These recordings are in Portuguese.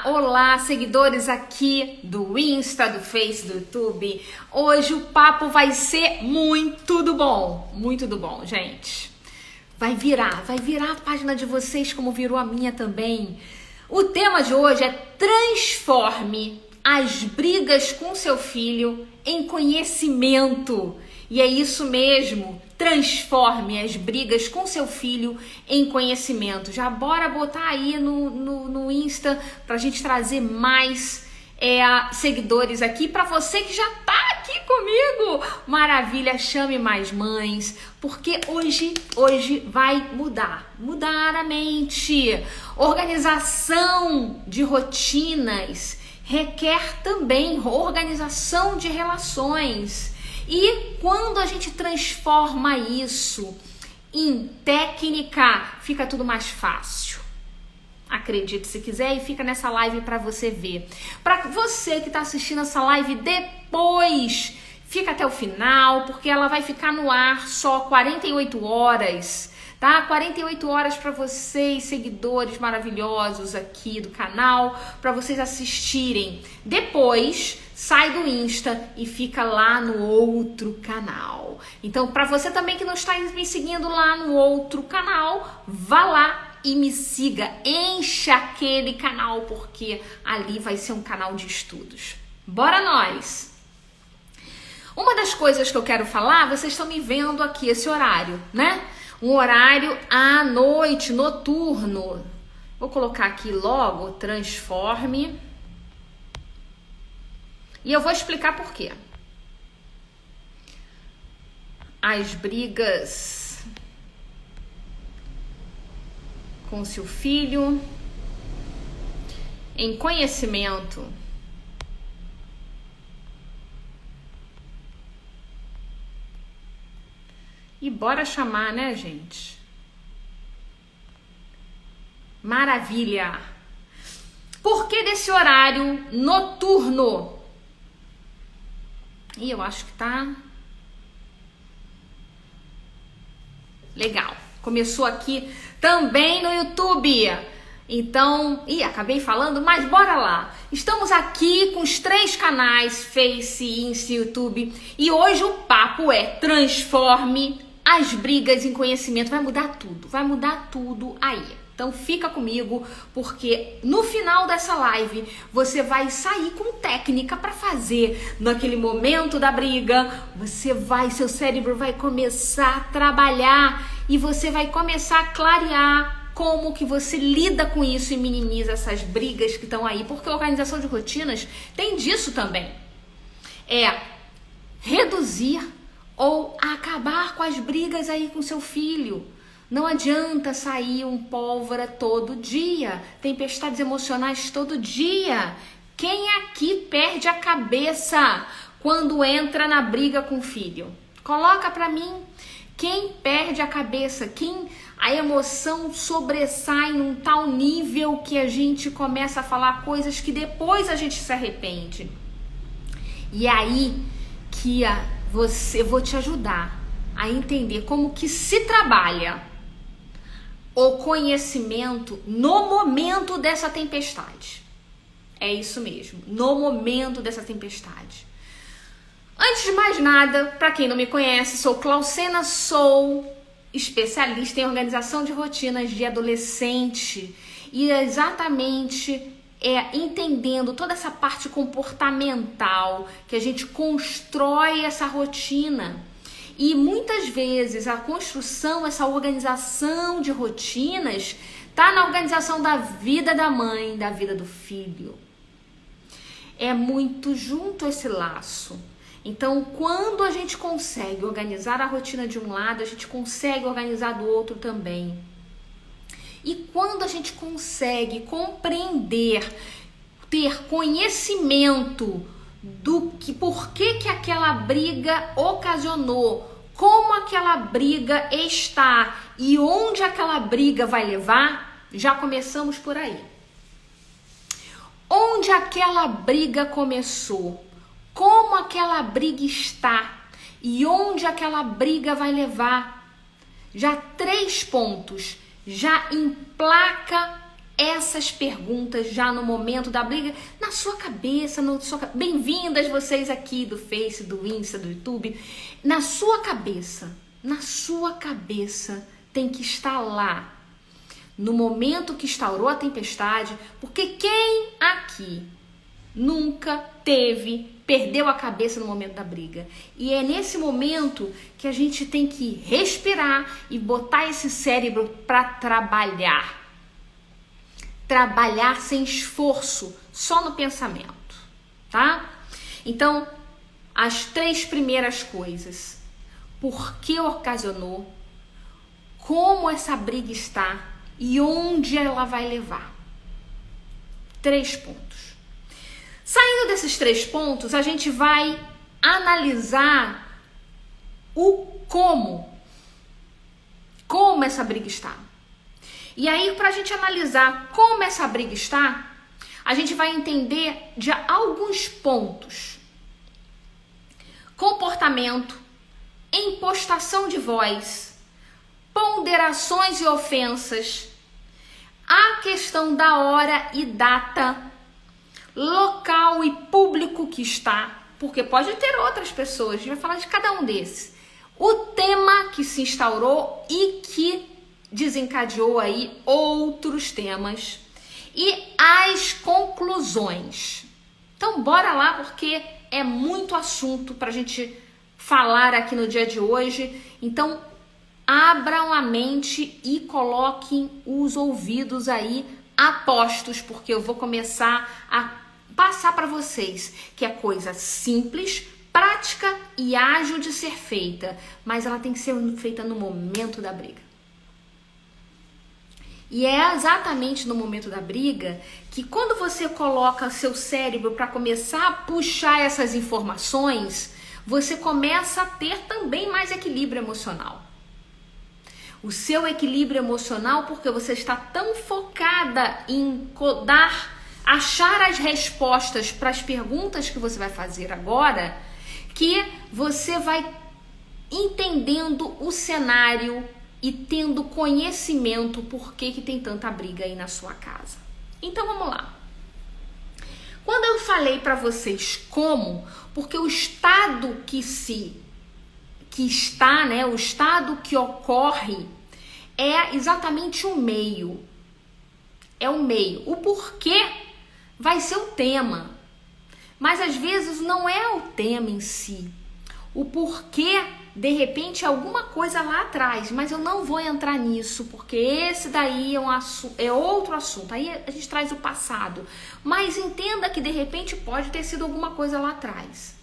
Olá, seguidores aqui do Insta, do Face, do YouTube. Hoje o papo vai ser muito do bom, gente. Vai virar a página de vocês como virou a minha também. O tema de hoje é transforme as brigas com seu filho em conhecimento. E é isso mesmo, transforme as brigas com seu filho em conhecimento. Já bora botar aí no Insta pra gente trazer mais seguidores aqui. Pra você que já tá aqui comigo, maravilha, chame mais mães, porque hoje vai mudar a mente. Organização de rotinas requer também organização de relações. E quando a gente transforma isso em técnica, fica tudo mais fácil. Acredite se quiser e fica nessa live para você ver. Para você que está assistindo essa live depois, fica até o final, porque ela vai ficar no ar só 48 horas, tá? 48 horas para vocês, seguidores maravilhosos aqui do canal, para vocês assistirem. Depois sai do Insta e fica lá no outro canal. Então, para você também que não está me seguindo lá no outro canal, vá lá e me siga, encha aquele canal, porque ali vai ser um canal de estudos. Bora nós! Uma das coisas que eu quero falar, vocês estão me vendo aqui, esse horário, né? Um horário à noite, noturno. Vou colocar aqui logo, transforme. E eu vou explicar por quê. As brigas com seu filho em conhecimento. E bora chamar, né, gente? Maravilha! Por que desse horário noturno? E eu acho que tá legal. Começou aqui também no YouTube. Então, acabei falando, mas bora lá. Estamos aqui com os 3 canais, Face, Insta e YouTube. E hoje o papo é transforme as brigas em conhecimento. Vai mudar tudo aí. Então fica comigo, porque no final dessa live você vai sair com técnica para fazer naquele momento da briga. Seu cérebro vai começar a trabalhar e você vai começar a clarear como que você lida com isso e minimiza essas brigas que estão aí. Porque a organização de rotinas tem disso também. É reduzir ou acabar com as brigas aí com seu filho. Não adianta sair um pólvora todo dia, tempestades emocionais todo dia. Quem aqui perde a cabeça quando entra na briga com o filho? Coloca pra mim. Quem perde a cabeça? Quem a emoção sobressai num tal nível que a gente começa a falar coisas que depois a gente se arrepende? E aí que eu vou te ajudar a entender como que se trabalha o conhecimento no momento dessa tempestade. É isso mesmo, no momento dessa tempestade. Antes de mais nada, para quem não me conhece, sou Claucena, sou especialista em organização de rotinas de adolescente e exatamente entendendo toda essa parte comportamental que a gente constrói essa rotina. E muitas vezes a construção, essa organização de rotinas, tá na organização da vida da mãe, da vida do filho. É muito junto esse laço. Então, quando a gente consegue organizar a rotina de um lado, a gente consegue organizar do outro também. E quando a gente consegue compreender, ter conhecimento do que por que aquela briga ocasionou, como aquela briga está e onde aquela briga vai levar, já começamos por aí. Onde aquela briga começou, como aquela briga está e onde aquela briga vai levar. Já 3 pontos, já emplaca essas perguntas já no momento da briga, na sua cabeça, bem-vindas vocês aqui do Face, do Insta, do YouTube, na sua cabeça tem que estar lá, no momento que instaurou a tempestade, porque quem aqui nunca perdeu a cabeça no momento da briga? E é nesse momento que a gente tem que respirar e botar esse cérebro para trabalhar sem esforço, só no pensamento, tá? Então, as 3 primeiras coisas: por que ocasionou, como essa briga está e onde ela vai levar. 3 pontos. Saindo desses 3 pontos, a gente vai analisar o como essa briga está. E aí, para a gente analisar como essa briga está, a gente vai entender de alguns pontos: comportamento, impostação de voz, ponderações e ofensas, a questão da hora e data, local e público que está, porque pode ter outras pessoas, a gente vai falar de cada um desses, o tema que se instaurou e que desencadeou aí outros temas e as conclusões. Então bora lá, porque é muito assunto pra gente falar aqui no dia de hoje. Então abram a mente e coloquem os ouvidos aí a postos, porque eu vou começar a passar para vocês que é coisa simples, prática e ágil de ser feita, mas ela tem que ser feita no momento da briga. E é exatamente no momento da briga que, quando você coloca seu cérebro para começar a puxar essas informações, você começa a ter também mais equilíbrio emocional. O seu equilíbrio emocional, porque você está tão focada em achar as respostas para as perguntas que você vai fazer agora, que você vai entendendo o cenário e tendo conhecimento por que tem tanta briga aí na sua casa. Então vamos lá. Quando eu falei para vocês como, porque o estado que está, né, o estado que ocorre é exatamente o meio. É o meio. O porquê vai ser o tema. Mas às vezes não é o tema em si. O porquê, de repente, é alguma coisa lá atrás, mas eu não vou entrar nisso, porque esse daí é outro assunto. Aí a gente traz o passado. Mas entenda que de repente pode ter sido alguma coisa lá atrás.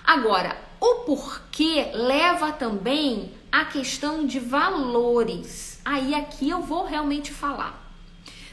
Agora, o porquê leva também a questão de valores. Aí aqui eu vou realmente falar,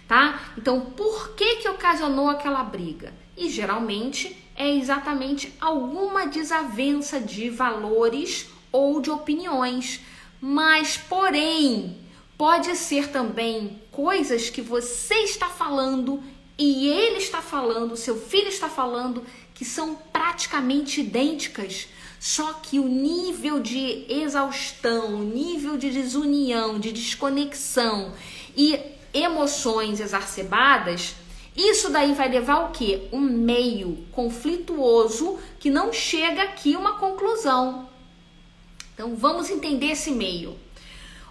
tá? Então, por que ocasionou aquela briga? E geralmente é exatamente alguma desavença de valores ou de opiniões, mas porém pode ser também coisas que você está falando e ele está falando, seu filho está falando, que são praticamente idênticas, só que o nível de exaustão, o nível de desunião, de desconexão e emoções exacerbadas, isso daí vai levar o quê? Um meio conflituoso que não chega aqui a uma conclusão. Então vamos entender esse meio.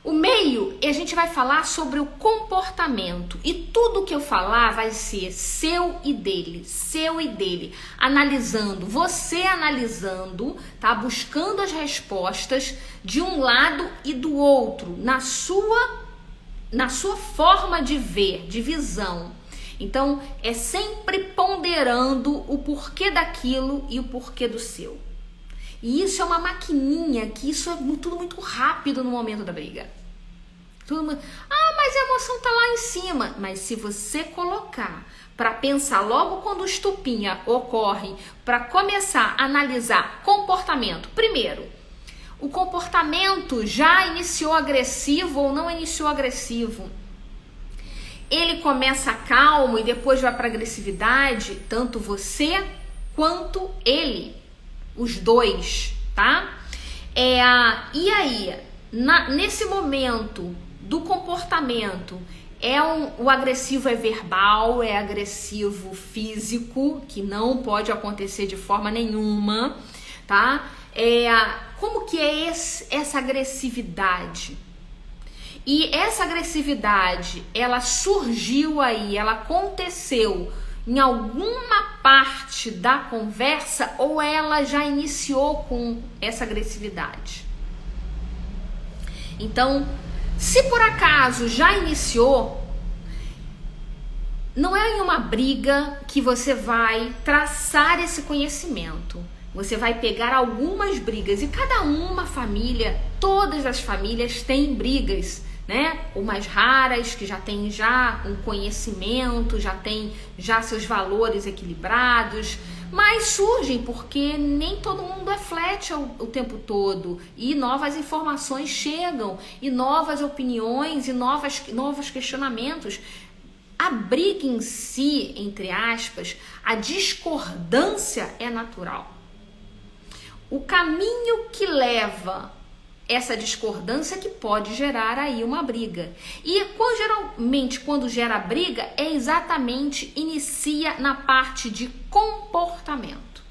O meio, a gente vai falar sobre o comportamento, e tudo que eu falar vai ser seu e dele, analisando, você analisando, tá? Buscando as respostas de um lado e do outro, na sua forma de ver, de visão. Então, é sempre ponderando o porquê daquilo e o porquê do seu. E isso é uma maquininha, que isso é tudo muito rápido no momento da briga. Mas a emoção tá lá em cima. Mas se você colocar para pensar logo quando o estupinha ocorre, para começar a analisar comportamento. Primeiro, o comportamento já iniciou agressivo ou não iniciou agressivo? Ele começa calmo e depois vai para agressividade, tanto você quanto ele, os dois, tá? E aí, nesse momento do comportamento, O agressivo é verbal, é agressivo físico, que não pode acontecer de forma nenhuma, tá? Como que é essa agressividade? E essa agressividade, ela surgiu aí, ela aconteceu em alguma parte da conversa ou ela já iniciou com essa agressividade? Então, se por acaso já iniciou, não é em uma briga que você vai traçar esse conhecimento. Você vai pegar algumas brigas e cada uma família, todas as famílias têm brigas, né? Umas raras que já tem um conhecimento, já tem seus valores equilibrados, mas surgem porque nem todo mundo é flat o tempo todo e novas informações chegam e novas opiniões e novos questionamentos. A briga em si, entre aspas, a discordância é natural. O caminho que leva essa discordância que pode gerar aí uma briga. E geralmente quando gera briga é exatamente inicia na parte de comportamento.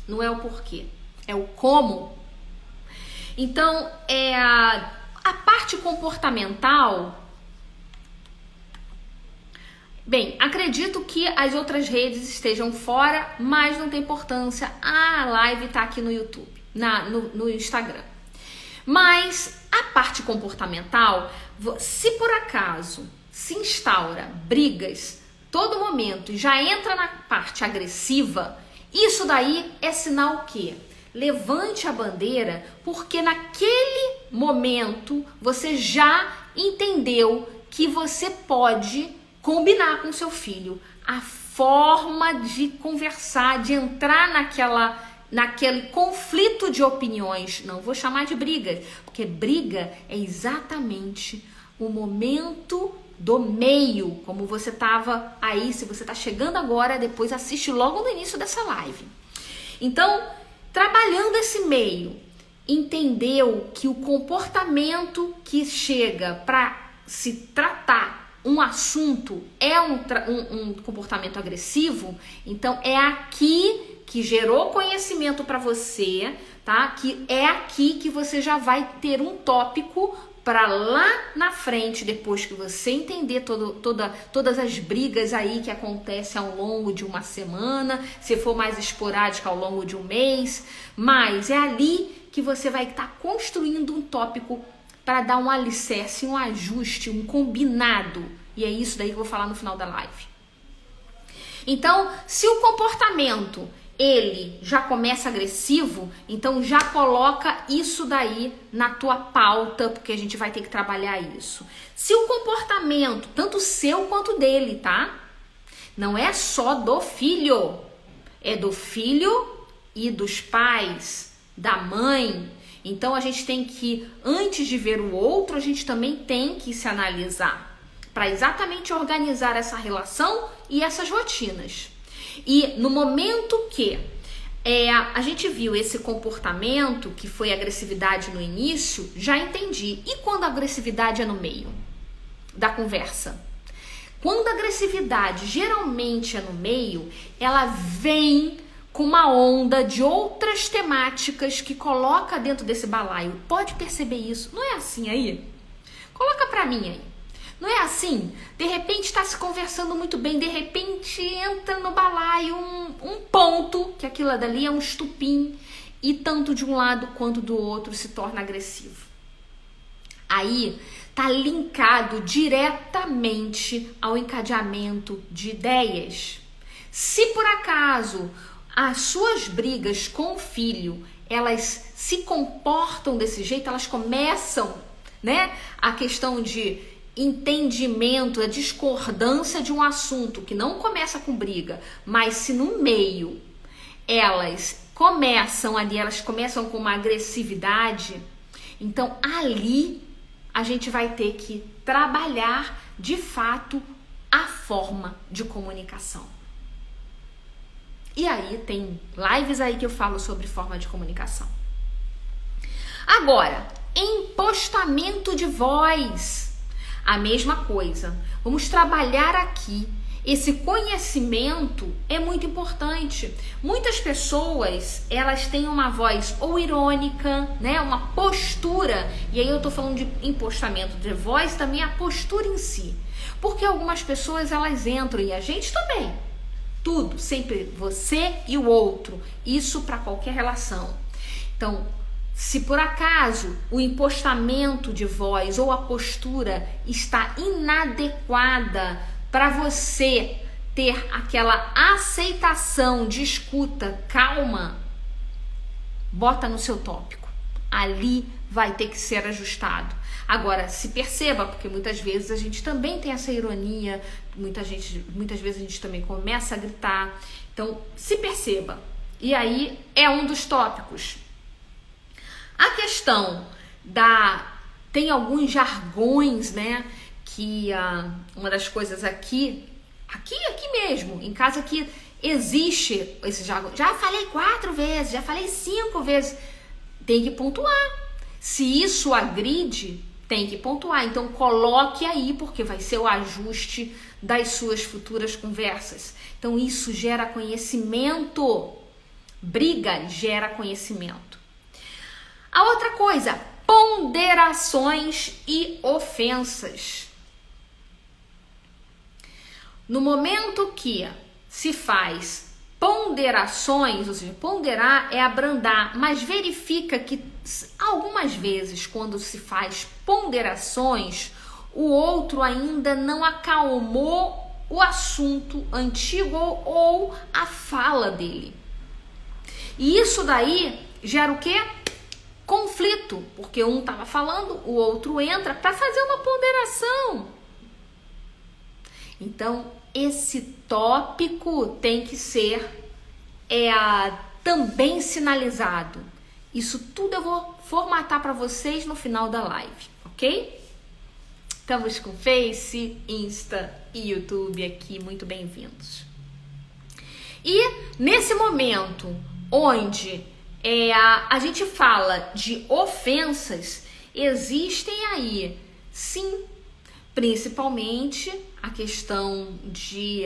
Não é o porquê, é o como. Então, a parte comportamental. Bem, acredito que as outras redes estejam fora, mas não tem importância. A live está aqui no YouTube, no Instagram. Mas a parte comportamental, se por acaso se instaura brigas todo momento e já entra na parte agressiva, isso daí é sinal que levante a bandeira, porque naquele momento você já entendeu que você pode combinar com seu filho a forma de conversar, de entrar naquele conflito de opiniões. Não vou chamar de briga, porque briga é exatamente o momento do meio, como você estava aí, se você está chegando agora, depois assiste logo no início dessa live. Então, trabalhando esse meio, entendeu que o comportamento que chega para se tratar um assunto é um comportamento agressivo, então é aqui que gerou conhecimento para você, tá? Que é aqui que você já vai ter um tópico para lá na frente, depois que você entender todas as brigas aí que acontecem ao longo de uma semana, se for mais esporádica ao longo de um mês, mas é ali que você vai estar construindo um tópico para dar um alicerce, um ajuste, um combinado. E é isso daí que eu vou falar no final da live. Então, se o comportamento ele já começa agressivo, então já coloca isso daí na tua pauta, porque a gente vai ter que trabalhar isso. Se o comportamento, tanto seu quanto dele, tá? Não é só do filho, é do filho e dos pais, da mãe. Então a gente tem que, antes de ver o outro, a gente também tem que se analisar para exatamente organizar essa relação e essas rotinas. E no momento que a gente viu esse comportamento, que foi agressividade no início, já entendi. E quando a agressividade é no meio da conversa? Quando a agressividade geralmente é no meio, ela vem com uma onda de outras temáticas que coloca dentro desse balaio. Pode perceber isso? Não é assim aí? Coloca pra mim aí. Não é assim? De repente está se conversando muito bem, de repente entra no balaio um ponto, que aquilo dali é um estupim, e tanto de um lado quanto do outro se torna agressivo. Aí tá linkado diretamente ao encadeamento de ideias. Se por acaso as suas brigas com o filho, elas se comportam desse jeito, elas começam, né, a questão de entendimento, a discordância de um assunto que não começa com briga, mas se no meio elas começam com uma agressividade, então ali a gente vai ter que trabalhar de fato a forma de comunicação. E aí tem lives aí que eu falo sobre forma de comunicação. Agora, impostamento de voz. a mesma coisa. Vamos trabalhar aqui. Esse conhecimento é muito importante. Muitas pessoas, elas têm uma voz ou irônica, né, uma postura, e aí eu tô falando de impostamento de voz, também a postura em si. Porque algumas pessoas, elas entram, e a gente também, tudo, sempre você e o outro, isso para qualquer relação. Então, se por acaso o impostamento de voz ou a postura está inadequada para você ter aquela aceitação de escuta calma, bota no seu tópico. Ali vai ter que ser ajustado. Agora, se perceba, porque muitas vezes a gente também tem essa ironia, muitas vezes a gente também começa a gritar. Então, se perceba. E aí é um dos tópicos. A questão tem alguns jargões, né? Que uma das coisas aqui mesmo, em casa que existe esse jargão. Já falei 4 vezes, já falei 5 vezes. Tem que pontuar. Se isso agride, tem que pontuar. Então coloque aí, porque vai ser o ajuste das suas futuras conversas. Então isso gera conhecimento. Briga gera conhecimento. A outra coisa, ponderações e ofensas. No momento que se faz ponderações, ou seja, ponderar é abrandar, mas verifica que algumas vezes quando se faz ponderações, o outro ainda não acalmou o assunto antigo ou a fala dele. E isso daí gera o quê? Conflito, porque um estava falando, o outro entra para fazer uma ponderação. Então, esse tópico tem que ser também sinalizado. Isso tudo eu vou formatar para vocês no final da live, ok? Estamos com Face, Insta e YouTube aqui, muito bem-vindos. E nesse momento onde a gente fala de ofensas, existem aí, sim, principalmente a questão de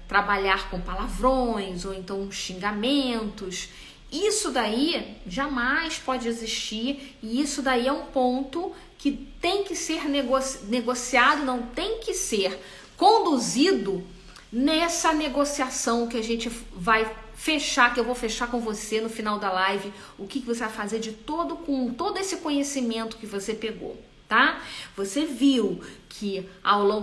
trabalhar com palavrões ou então xingamentos. Isso daí jamais pode existir e isso daí é um ponto que tem que ser negociado, não tem que ser conduzido nessa negociação que a gente vai fechar, que eu vou fechar com você no final da live, o que você vai fazer com todo esse conhecimento que você pegou, tá? Você viu que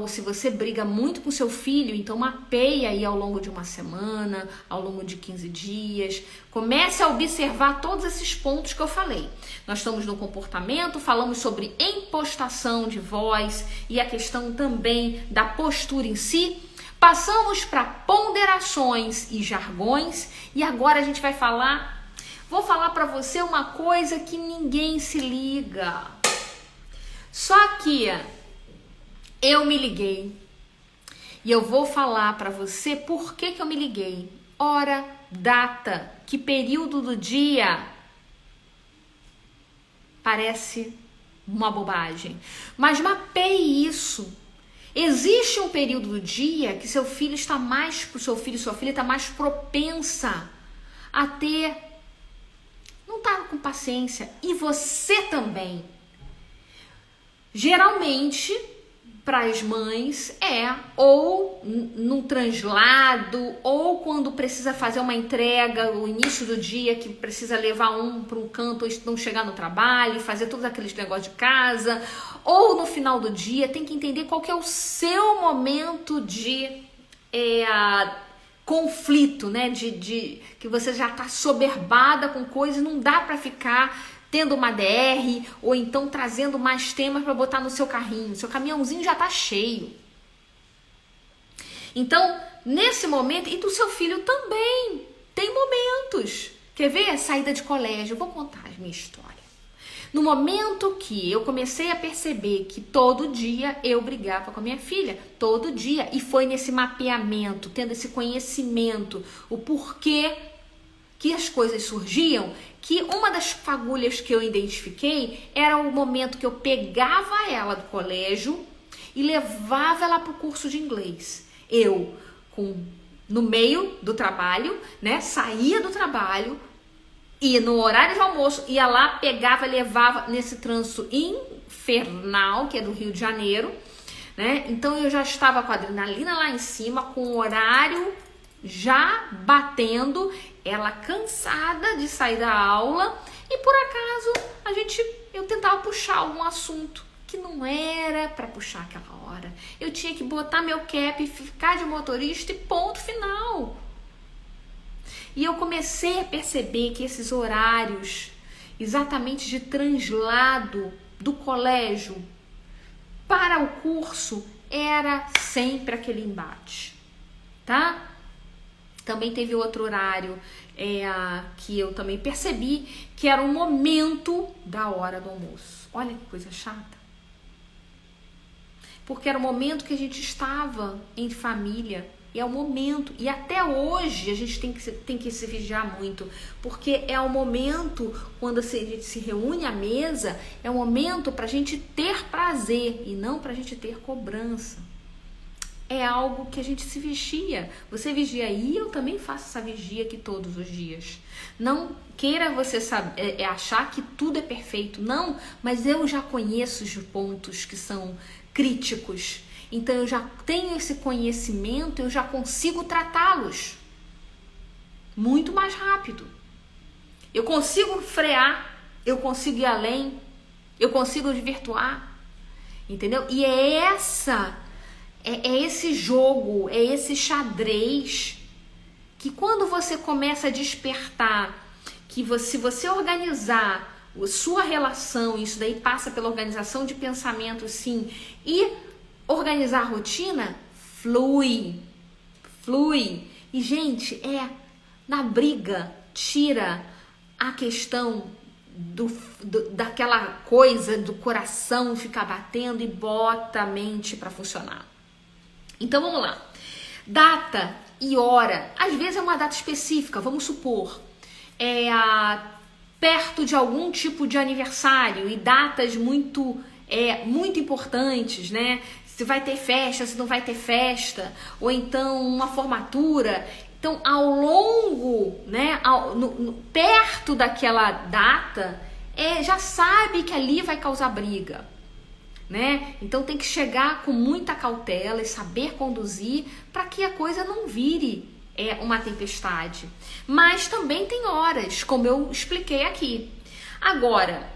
se você briga muito com seu filho, então mapeia aí ao longo de uma semana, ao longo de 15 dias, comece a observar todos esses pontos que eu falei. Nós estamos no comportamento, falamos sobre impostação de voz e a questão também da postura em si. Passamos para ponderações e jargões e agora a gente vou falar para você uma coisa que ninguém se liga. Só que eu me liguei e eu vou falar para você por que eu me liguei. Hora, data, que período do dia. Parece uma bobagem, mas mapeie isso. Existe um período do dia que seu filho está mais, sua filha está mais propensa a não está com paciência, e você também. Geralmente, para as mães, ou num translado, ou quando precisa fazer uma entrega, o início do dia, que precisa levar um para um canto, ou não chegar no trabalho, fazer todos aqueles negócios de casa, ou no final do dia, tem que entender qual que é o seu momento de conflito, né? De que você já está soberbada com coisas e não dá para ficar tendo uma DR, ou então trazendo mais temas para botar no seu carrinho. Seu caminhãozinho já tá cheio. Então, nesse momento, e do seu filho também, tem momentos. Quer ver? Saída de colégio. Eu vou contar a minha história. No momento que eu comecei a perceber que todo dia eu brigava com a minha filha, todo dia, e foi nesse mapeamento, tendo esse conhecimento, o porquê que as coisas surgiam, que uma das fagulhas que eu identifiquei era o momento que eu pegava ela do colégio e levava ela para o curso de inglês. Eu, no meio do trabalho, né, saía do trabalho e no horário de almoço ia lá, pegava, levava nesse trânsito infernal, que é do Rio de Janeiro, né? Então eu já estava com a adrenalina lá em cima, com o horário já batendo, ela cansada de sair da aula e por acaso eu tentava puxar algum assunto que não era para puxar aquela hora. Eu tinha que botar meu cap, ficar de motorista e ponto final. E eu comecei a perceber que esses horários, exatamente de translado do colégio para o curso, era sempre aquele embate, tá? Também teve outro horário que eu também percebi que era o momento da hora do almoço. Olha que coisa chata. Porque era o momento que a gente estava em família. E é o momento, e até hoje a gente tem que se vigiar muito, porque é o momento, quando a gente se reúne à mesa, é o momento para a gente ter prazer e não para a gente ter cobrança. É algo que a gente se vigia. Você vigia aí, eu também faço essa vigia aqui todos os dias. Não queira você achar que tudo é perfeito, não, mas eu já conheço os pontos que são críticos. Então eu já tenho esse conhecimento, eu já consigo tratá-los muito mais rápido. Eu consigo frear, eu consigo ir além, eu consigo desvirtuar, entendeu? E é esse jogo, é esse xadrez que quando você começa a despertar, que se você organizar a sua relação, isso daí passa pela organização de pensamento, sim, e organizar a rotina, flui. E, gente, na briga, tira a questão daquela coisa do coração ficar batendo e bota a mente para funcionar. Então, vamos lá. Data e hora. Às vezes é uma data específica, vamos supor. Perto de algum tipo de aniversário e datas muito importantes, né? Se vai ter festa, se não vai ter festa, ou então uma formatura. Então, ao longo, né, perto daquela data, já sabe que ali vai causar briga, né? Então tem que chegar com muita cautela e saber conduzir para que a coisa não vire uma tempestade. Mas também tem horas, como eu expliquei aqui. Agora,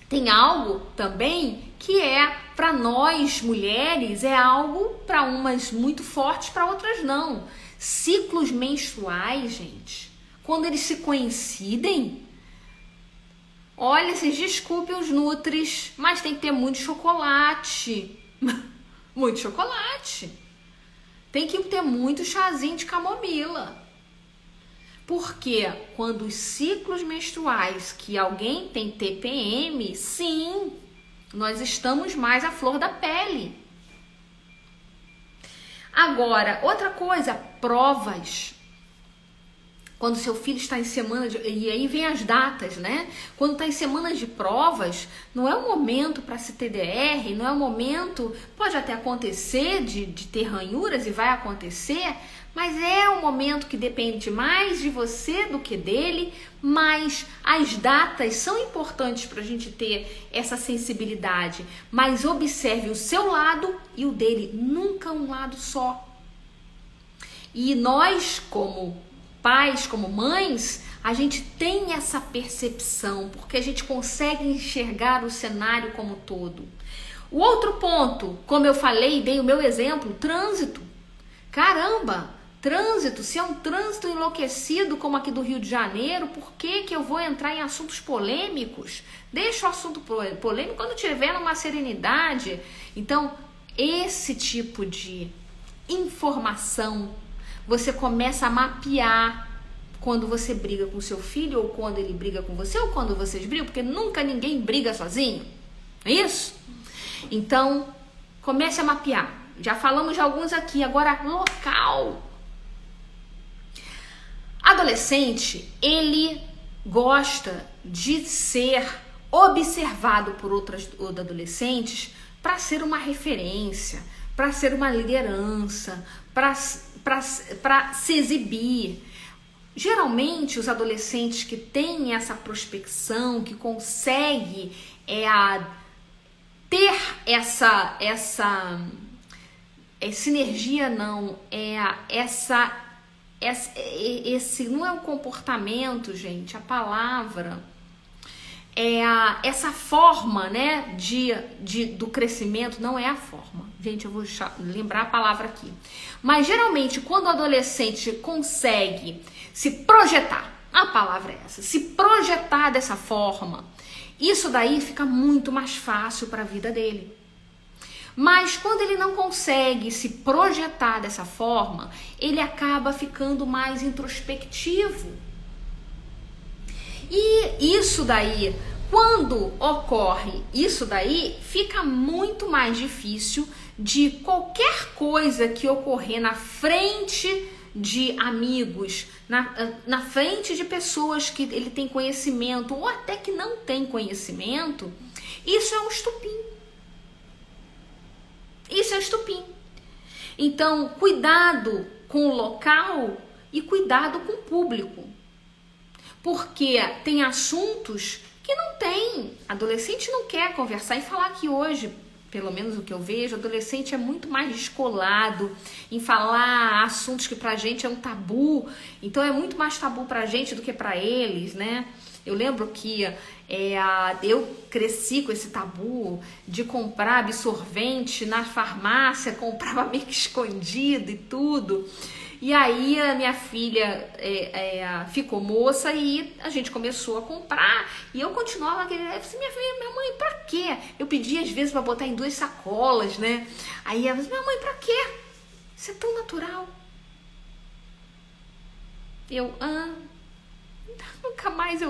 tem algo também que para nós mulheres, é algo para umas muito fortes, para outras não. Ciclos menstruais, gente, quando eles se coincidem, olha, vocês desculpem os nutris, mas tem que ter muito chocolate. Muito chocolate. Tem que ter muito chazinho de camomila. Porque quando os ciclos menstruais, que alguém tem TPM, sim, nós estamos mais à flor da pele. Agora, outra coisa, provas. Quando seu filho está em semana e aí vem as datas, né? Quando está em semanas de provas, não é o momento para se ter DR, não é o momento, pode até acontecer de ter ranhuras e vai acontecer, mas é um momento que depende mais de você do que dele, mas as datas são importantes para a gente ter essa sensibilidade, mas observe o seu lado e o dele, nunca um lado só. E nós, como pais, como mães, a gente tem essa percepção, porque a gente consegue enxergar o cenário como um todo. O outro ponto, como eu falei, dei o meu exemplo, trânsito. Caramba, trânsito, se é um trânsito enlouquecido como aqui do Rio de Janeiro, por que eu vou entrar em assuntos polêmicos? Deixa o assunto polêmico quando tiver numa serenidade. Então, esse tipo de informação você começa a mapear quando você briga com seu filho, ou quando ele briga com você, ou quando vocês brigam, porque nunca ninguém briga sozinho, é isso? Então, comece a mapear. Já falamos de alguns aqui, agora local. Adolescente, ele gosta de ser observado por outros adolescentes para ser uma referência, para ser uma liderança, para se exibir. Geralmente os adolescentes que têm essa prospecção, que conseguem ter essa sinergia, não, esse não é o comportamento, gente, a palavra essa forma, né, do crescimento, não é a forma, gente, eu vou lembrar a palavra aqui, mas geralmente quando o adolescente consegue se projetar, a palavra é essa, se projetar dessa forma, isso daí fica muito mais fácil para a vida dele. Mas quando ele não consegue se projetar dessa forma, ele acaba ficando mais introspectivo. E isso daí, quando ocorre isso daí, fica muito mais difícil de qualquer coisa que ocorrer na frente de amigos, na frente de pessoas que ele tem conhecimento ou até que não tem conhecimento, isso é um estupim. Isso é estupim. Então, cuidado com o local e cuidado com o público. Porque tem assuntos que não tem. Adolescente não quer conversar e falar que hoje, pelo menos o que eu vejo, adolescente é muito mais descolado em falar assuntos que pra gente é um tabu. Então é muito mais tabu pra gente do que pra eles, né? Eu lembro que eu cresci com esse tabu de comprar absorvente na farmácia, comprava meio que escondido e tudo. E aí a minha filha ficou moça e a gente começou a comprar. E eu continuava querendo. Eu disse, minha mãe, pra quê? Eu pedia às vezes pra botar em 2 sacolas, né? Aí ela disse, minha mãe, pra quê? Isso é tão natural. Nunca mais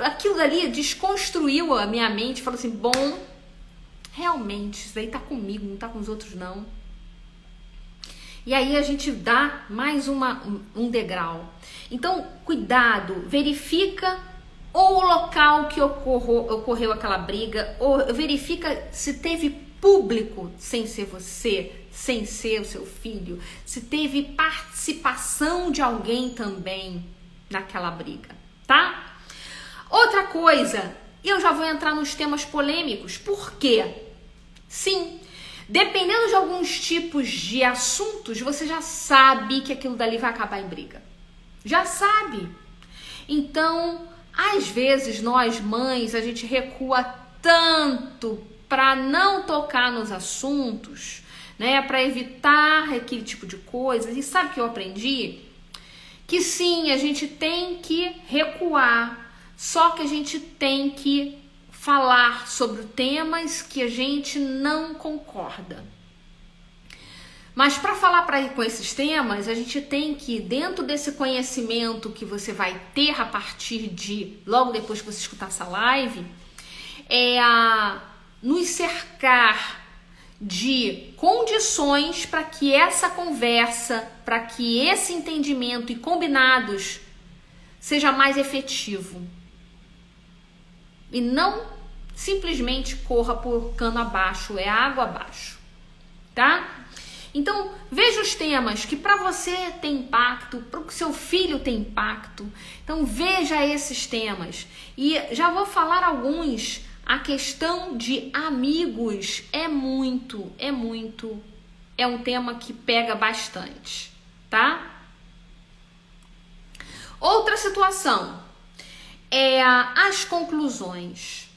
aquilo dali desconstruiu a minha mente, falou assim, bom, realmente, isso daí tá comigo, não tá com os outros não. E aí a gente dá mais um degrau. Então, cuidado, verifica ou o local que ocorreu aquela briga, ou verifica se teve público sem ser você, sem ser o seu filho, se teve participação de alguém também naquela briga, tá? Outra coisa, eu já vou entrar nos temas polêmicos, por quê? Sim, dependendo de alguns tipos de assuntos, você já sabe que aquilo dali vai acabar em briga. Já sabe. Então, às vezes, nós mães, a gente recua tanto para não tocar nos assuntos, né? Para evitar aquele tipo de coisa. E sabe o que eu aprendi? Que sim, a gente tem que recuar. Só que a gente tem que falar sobre temas que a gente não concorda. Mas para falar com esses temas, a gente tem que, dentro desse conhecimento que você vai ter a partir de, logo depois que você escutar essa live, nos cercar de condições para que essa conversa, para que esse entendimento e combinados seja mais efetivo. E não simplesmente corra por cano abaixo, é água abaixo, tá? Então, veja os temas que para você tem impacto, para o seu filho tem impacto. Então, veja esses temas. E já vou falar alguns. A questão de amigos é um tema que pega bastante, tá? Outra situação as conclusões.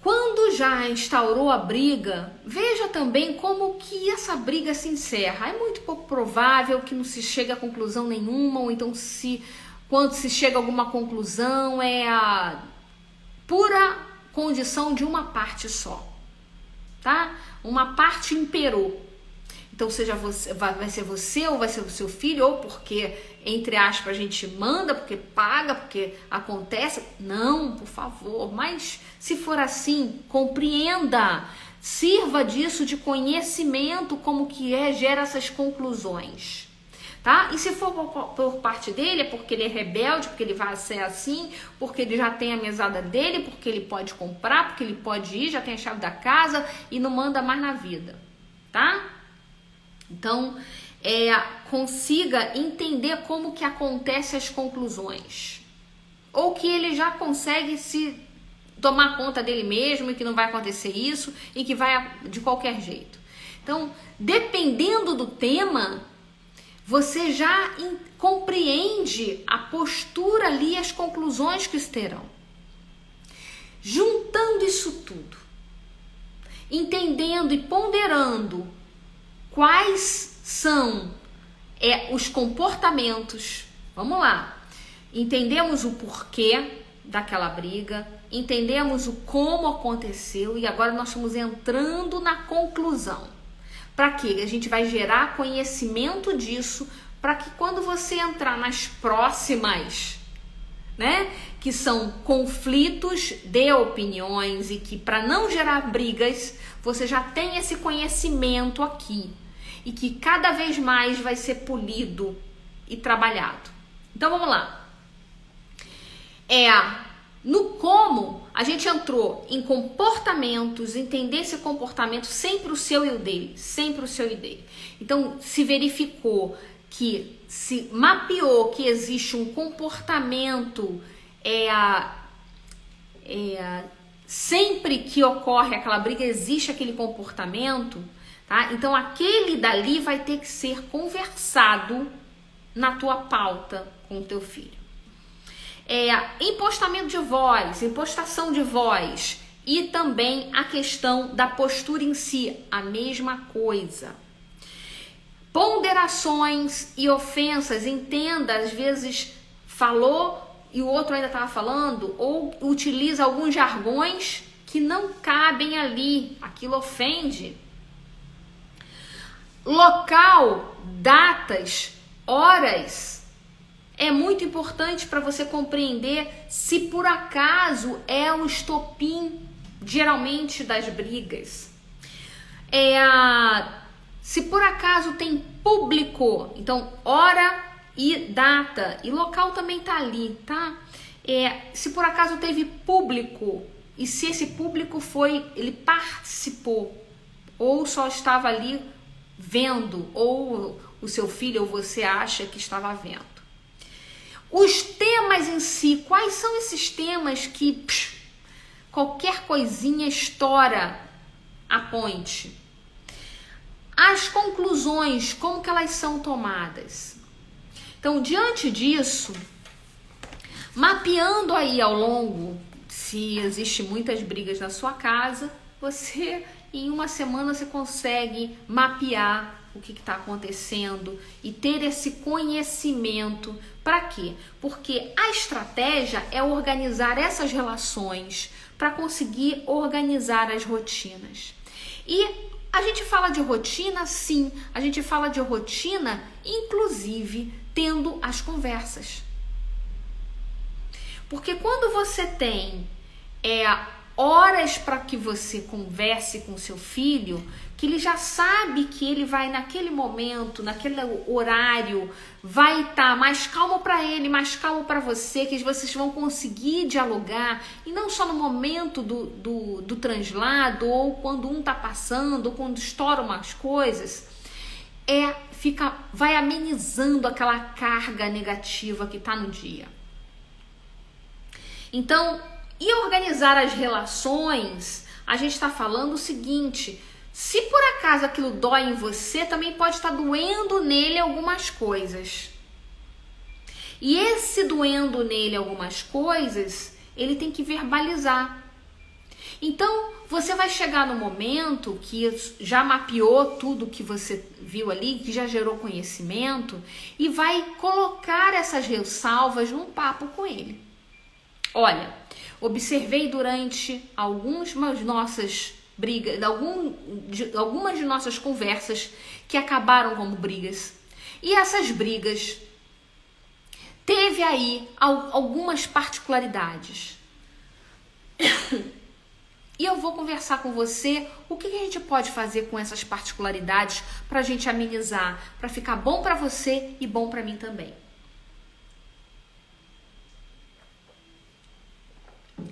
Quando já instaurou a briga, veja também como que essa briga se encerra. É muito pouco provável que não se chegue a conclusão nenhuma, ou então quando se chega a alguma conclusão é a pura condição de uma parte só, tá? Uma parte imperou. Então, seja você, vai ser você ou vai ser o seu filho, ou porque, entre aspas, a gente manda, porque paga, porque acontece. Não, por favor. Mas, se for assim, compreenda. Sirva disso de conhecimento, como que gera essas conclusões. tá? E se for por parte dele, é porque ele é rebelde, porque ele vai ser assim, porque ele já tem a mesada dele, porque ele pode comprar, porque ele pode ir, já tem a chave da casa e não manda mais na vida, tá? Então, consiga entender como que acontecem as conclusões. Ou que ele já consegue se tomar conta dele mesmo e que não vai acontecer isso e que vai de qualquer jeito. Então, dependendo do tema, você já compreende a postura ali e as conclusões que terão. Juntando isso tudo, entendendo e ponderando quais são os comportamentos, vamos lá, entendemos o porquê daquela briga, entendemos o como aconteceu e agora nós estamos entrando na conclusão. Para quê? A gente vai gerar conhecimento disso para que quando você entrar nas próximas, né, que são conflitos de opiniões e que para não gerar brigas, você já tem esse conhecimento aqui e que cada vez mais vai ser polido e trabalhado. Então vamos lá. No como, a gente entrou em comportamentos, entender esse comportamento, sempre o seu e o dele, sempre o seu e o dele. Então, se verificou que, se mapeou que existe um comportamento, sempre que ocorre aquela briga, existe aquele comportamento, tá? Então, aquele dali vai ter que ser conversado na tua pauta com o teu filho. Impostamento de voz, impostação de voz e também a questão da postura em si, a mesma coisa. Ponderações e ofensas, entenda, às vezes falou e o outro ainda estava falando ou utiliza alguns jargões que não cabem ali, aquilo ofende. Local, datas, horas. É muito importante para você compreender se por acaso é o estopim, geralmente, das brigas. Se por acaso tem público, então hora e data, e local também tá ali, tá? Se por acaso teve público, e se esse público ele participou, ou só estava ali vendo, ou o seu filho ou você acha que estava vendo. Os temas em si, quais são esses temas que qualquer coisinha estoura a ponte? As conclusões, como que elas são tomadas? Então, diante disso, mapeando aí ao longo, se existe muitas brigas na sua casa, você em uma semana você consegue mapear o que está acontecendo e ter esse conhecimento. Para quê? Porque a estratégia é organizar essas relações para conseguir organizar as rotinas. E a gente fala de rotina, sim, a gente fala de rotina, inclusive tendo as conversas. Porque quando você tem horas para que você converse com seu filho, que ele já sabe que ele vai naquele momento, naquele horário, vai estar mais calmo para ele, mais calmo para você, que vocês vão conseguir dialogar, e não só no momento do translado, ou quando um tá passando, ou quando estouram umas coisas, vai amenizando aquela carga negativa que tá no dia. Então, e organizar as relações, a gente está falando o seguinte: se por acaso aquilo dói em você, também pode estar doendo nele algumas coisas. E esse doendo nele algumas coisas, ele tem que verbalizar. Então, você vai chegar no momento que já mapeou tudo que você viu ali, que já gerou conhecimento, e vai colocar essas ressalvas num papo com ele. Olha, observei durante algumas nossas brigas, algumas de nossas conversas que acabaram como brigas. E essas brigas teve aí algumas particularidades. E eu vou conversar com você o que a gente pode fazer com essas particularidades para a gente amenizar, para ficar bom para você e bom para mim também.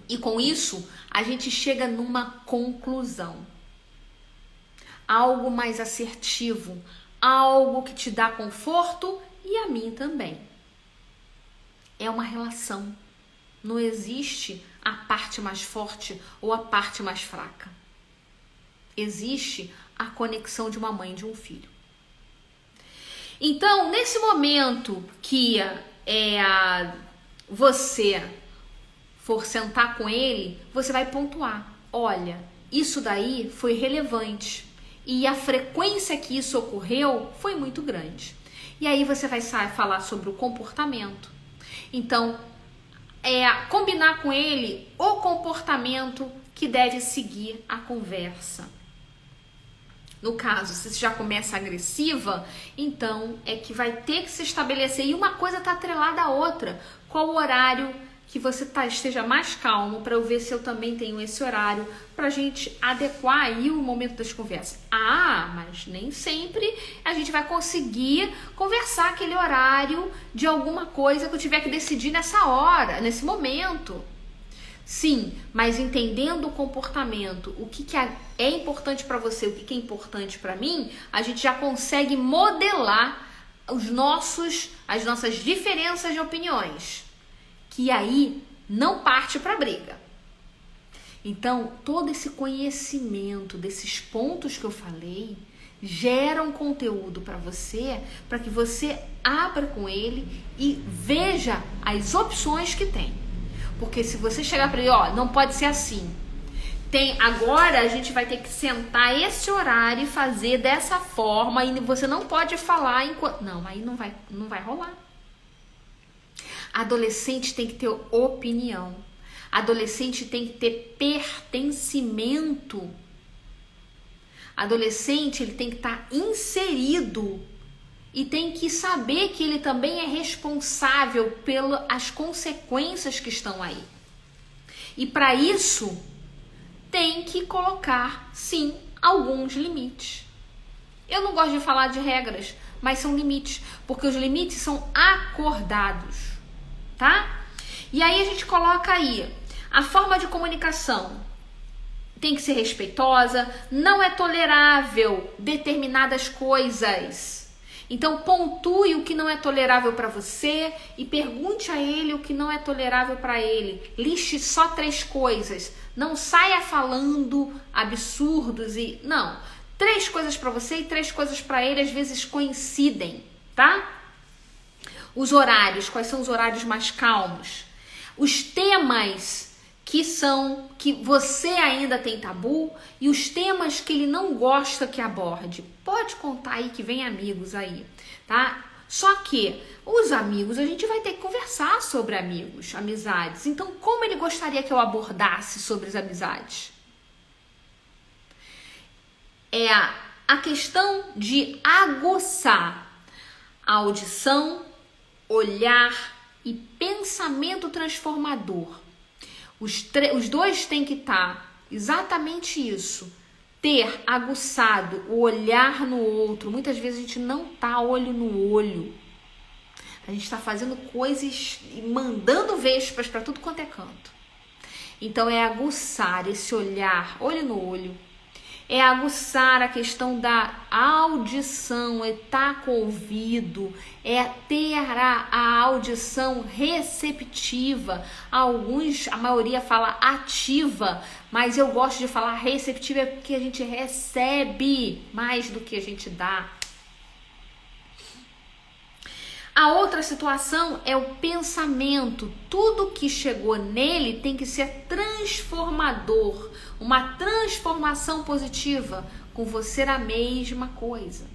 E com isso, a gente chega numa conclusão. Algo mais assertivo, algo que te dá conforto e a mim também. É uma relação. Não existe a parte mais forte ou a parte mais fraca. Existe a conexão de uma mãe e de um filho. Então, nesse momento que você for sentar com ele, você vai pontuar. Olha, isso daí foi relevante e a frequência que isso ocorreu foi muito grande. E aí você vai falar sobre o comportamento. Então, combinar com ele o comportamento que deve seguir a conversa. No caso, se já começa agressiva, então é que vai ter que se estabelecer. E uma coisa está atrelada à outra. Qual o horário que você esteja mais calmo, para eu ver se eu também tenho esse horário, para a gente adequar aí o momento das conversas. Mas nem sempre a gente vai conseguir conversar aquele horário de alguma coisa que eu tiver que decidir nessa hora, nesse momento. Sim, mas entendendo o comportamento, o que é importante para você, o que é importante para mim, a gente já consegue modelar as nossas diferenças de opiniões. Que aí não parte para briga. Então, todo esse conhecimento desses pontos que eu falei gera um conteúdo para você, para que você abra com ele e veja as opções que tem. Porque se você chegar para ele, não pode ser assim. Agora a gente vai ter que sentar esse horário e fazer dessa forma e você não pode falar enquanto... Não, aí não vai rolar. Adolescente tem que ter opinião. Adolescente tem que ter pertencimento. Adolescente, ele tem que estar inserido e tem que saber que ele também é responsável pelas consequências que estão aí. E para isso, tem que colocar, sim, alguns limites. Eu não gosto de falar de regras, mas são limites, porque os limites são acordados. Tá? E aí a gente coloca aí a forma de comunicação tem que ser respeitosa, não é tolerável determinadas coisas. Então pontue o que não é tolerável para você e pergunte a ele o que não é tolerável para ele. Liste só 3 coisas. Não saia falando absurdos e não. 3 coisas para você e 3 coisas para ele, às vezes coincidem, tá? Os horários, quais são os horários mais calmos? Os temas que você ainda tem tabu e os temas que ele não gosta que aborde. Pode contar aí que vem amigos aí, tá? Só que os amigos, a gente vai ter que conversar sobre amizades. Então, como ele gostaria que eu abordasse sobre as amizades? É a questão de aguçar a audição, olhar e pensamento transformador. Os dois têm que estar exatamente isso. Ter aguçado o olhar no outro. Muitas vezes a gente não tá olho no olho. A gente está fazendo coisas e mandando vespas para tudo quanto é canto. Então é aguçar esse olhar, olho no olho. É aguçar a questão da audição, é estar com o ouvido, é ter a audição receptiva. A maioria fala ativa, mas eu gosto de falar receptiva porque a gente recebe mais do que a gente dá. A outra situação é o pensamento. Tudo que chegou nele tem que ser transformador. Uma transformação positiva. Com você a mesma coisa.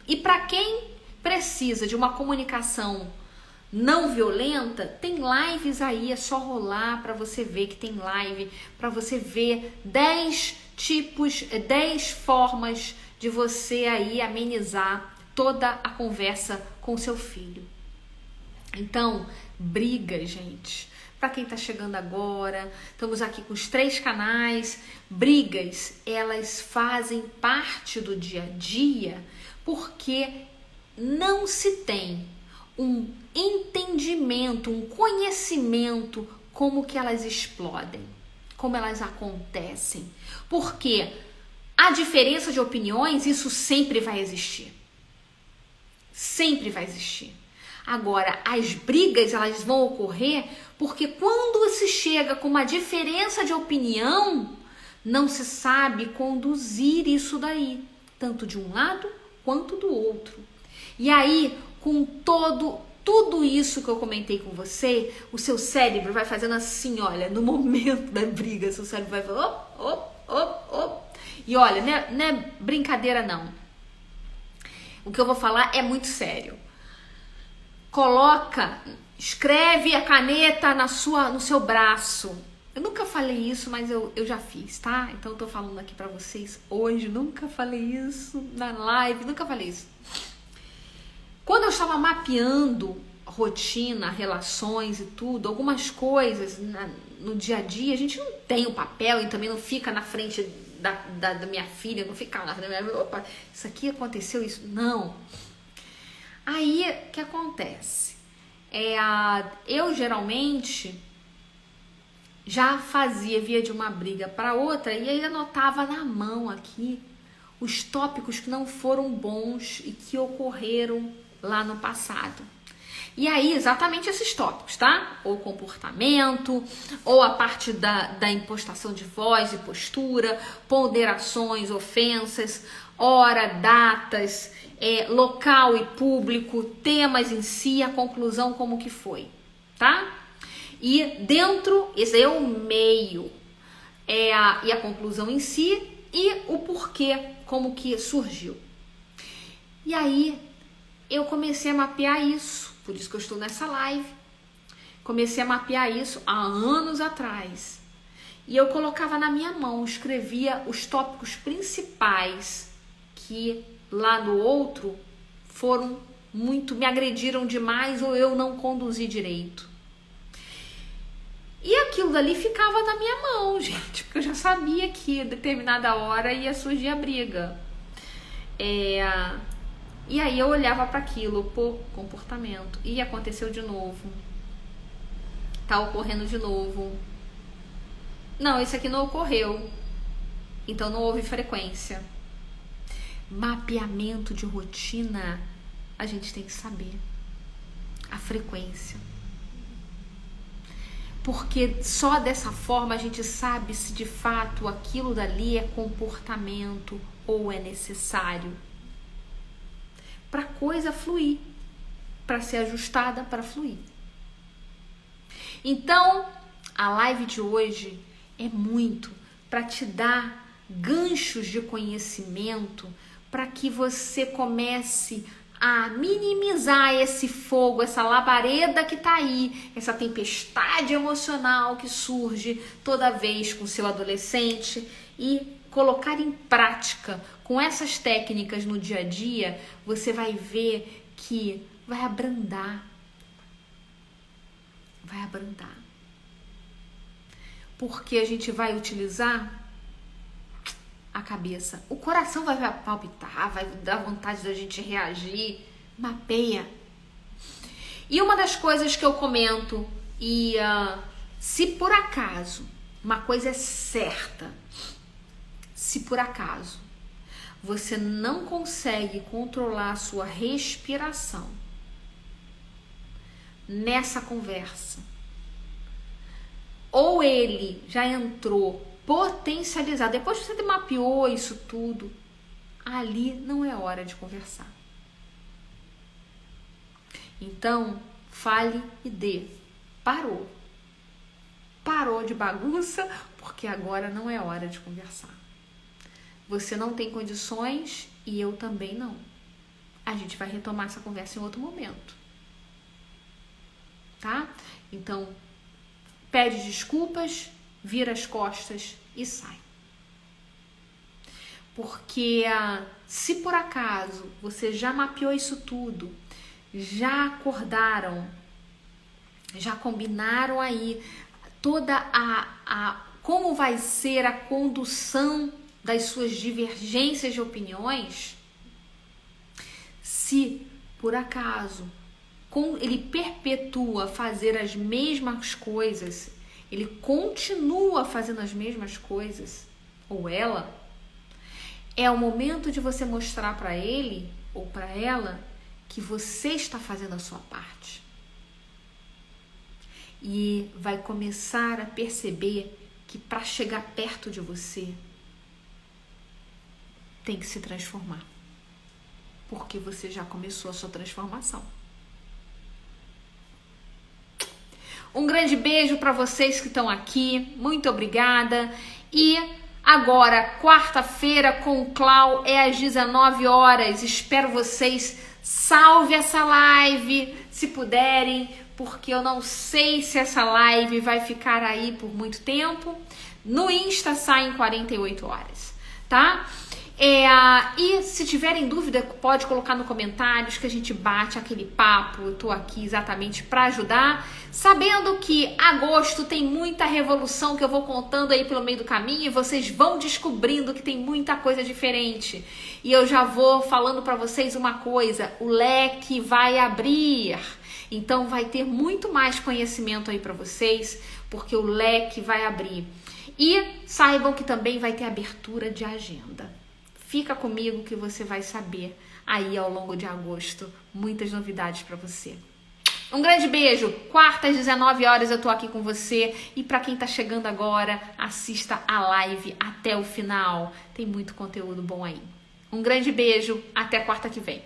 E para quem precisa de uma comunicação não violenta, tem lives aí, é só rolar para você ver que tem live, para você ver 10 formas de você aí amenizar toda a conversa com seu filho. Então, briga, gente. Para quem está chegando agora, estamos aqui com os 3 canais. Brigas, elas fazem parte do dia a dia porque não se tem um entendimento, um conhecimento como que elas explodem, como elas acontecem. Porque a diferença de opiniões, isso sempre vai existir. Sempre vai existir. Agora, as brigas, elas vão ocorrer porque quando se chega com uma diferença de opinião, não se sabe conduzir isso daí, tanto de um lado quanto do outro. E aí, com tudo isso que eu comentei com você, o seu cérebro vai fazendo assim, olha, no momento da briga, seu cérebro vai falando, op. E olha, não é brincadeira não. O que eu vou falar é muito sério. Escreve a caneta no seu braço. Eu nunca falei isso, mas eu já fiz, tá? Então eu tô falando aqui pra vocês hoje. Nunca falei isso na live, nunca falei isso. Quando eu estava mapeando rotina, relações e tudo, algumas coisas no dia a dia, a gente não tem o papel e também não fica na frente da minha filha, não fica na frente da minha... Opa, isso aqui aconteceu, isso... Não. Aí, o que acontece? Eu geralmente já via de uma briga para outra e aí anotava na mão aqui os tópicos que não foram bons e que ocorreram lá no passado. E aí, exatamente esses tópicos, tá? Ou comportamento, ou a parte da impostação de voz e postura, ponderações, ofensas, hora, datas, local e público, temas em si, a conclusão como que foi, tá? E dentro, esse é o meio, e a conclusão em si e o porquê, como que surgiu. E aí, eu comecei a mapear isso, por isso que eu estou nessa live. Comecei a mapear isso há anos atrás. E eu colocava na minha mão, escrevia os tópicos principais que lá no outro me agrediram demais ou eu não conduzi direito. E aquilo dali ficava na minha mão, gente, porque eu já sabia que a determinada hora ia surgir a briga. E aí eu olhava para aquilo, comportamento, e aconteceu de novo. Tá ocorrendo de novo. Não, isso aqui não ocorreu. Então não houve frequência. Mapeamento de rotina, a gente tem que saber a frequência. Porque só dessa forma a gente sabe se de fato aquilo dali é comportamento ou é necessário. Para a coisa fluir, para ser ajustada, para fluir. Então, a live de hoje é muito para te dar ganchos de conhecimento para que você comece a minimizar esse fogo, essa labareda que tá aí, essa tempestade emocional que surge toda vez com seu adolescente e colocar em prática com essas técnicas no dia a dia, você vai ver que vai abrandar. Vai abrandar. Porque a gente vai utilizar a cabeça. O coração vai palpitar, vai dar vontade da gente reagir. Mapeia. E uma das coisas que eu comento, se por acaso, uma coisa é certa, se por acaso você não consegue controlar a sua respiração nessa conversa, ou ele já entrou potencializado, depois que você mapeou isso tudo, ali não é hora de conversar. Então, fale e dê. Parou de bagunça, porque agora não é hora de conversar. Você não tem condições e eu também não. A gente vai retomar essa conversa em outro momento. Tá? Então, pede desculpas, vira as costas e sai. Porque se por acaso você já mapeou isso tudo, já acordaram Já combinaram aí toda como vai ser a condução das suas divergências de opiniões? Se por acaso ele perpetua fazer as mesmas coisas, ele continua fazendo as mesmas coisas, ou ela, é o momento de você mostrar para ele ou para ela que você está fazendo a sua parte. E vai começar a perceber que para chegar perto de você tem que se transformar, porque você já começou a sua transformação. Um grande beijo para vocês que estão aqui, muito obrigada. E agora, quarta-feira com o Clau é às 19 horas. Espero vocês. Salve essa live, se puderem, porque eu não sei se essa live vai ficar aí por muito tempo. No Insta sai em 48 horas, tá? E se tiverem dúvida, pode colocar no comentários que a gente bate aquele papo. Eu tô aqui exatamente para ajudar, sabendo que agosto tem muita revolução que eu vou contando aí pelo meio do caminho e vocês vão descobrindo que tem muita coisa diferente. E eu já vou falando para vocês uma coisa, o leque vai abrir. Então vai ter muito mais conhecimento aí para vocês, porque o leque vai abrir. E saibam que também vai ter abertura de agenda. Fica comigo que você vai saber aí ao longo de agosto muitas novidades para você. Um grande beijo. Quarta às 19 horas eu tô aqui com você. E para quem tá chegando agora, assista a live até o final. Tem muito conteúdo bom aí. Um grande beijo. Até quarta que vem.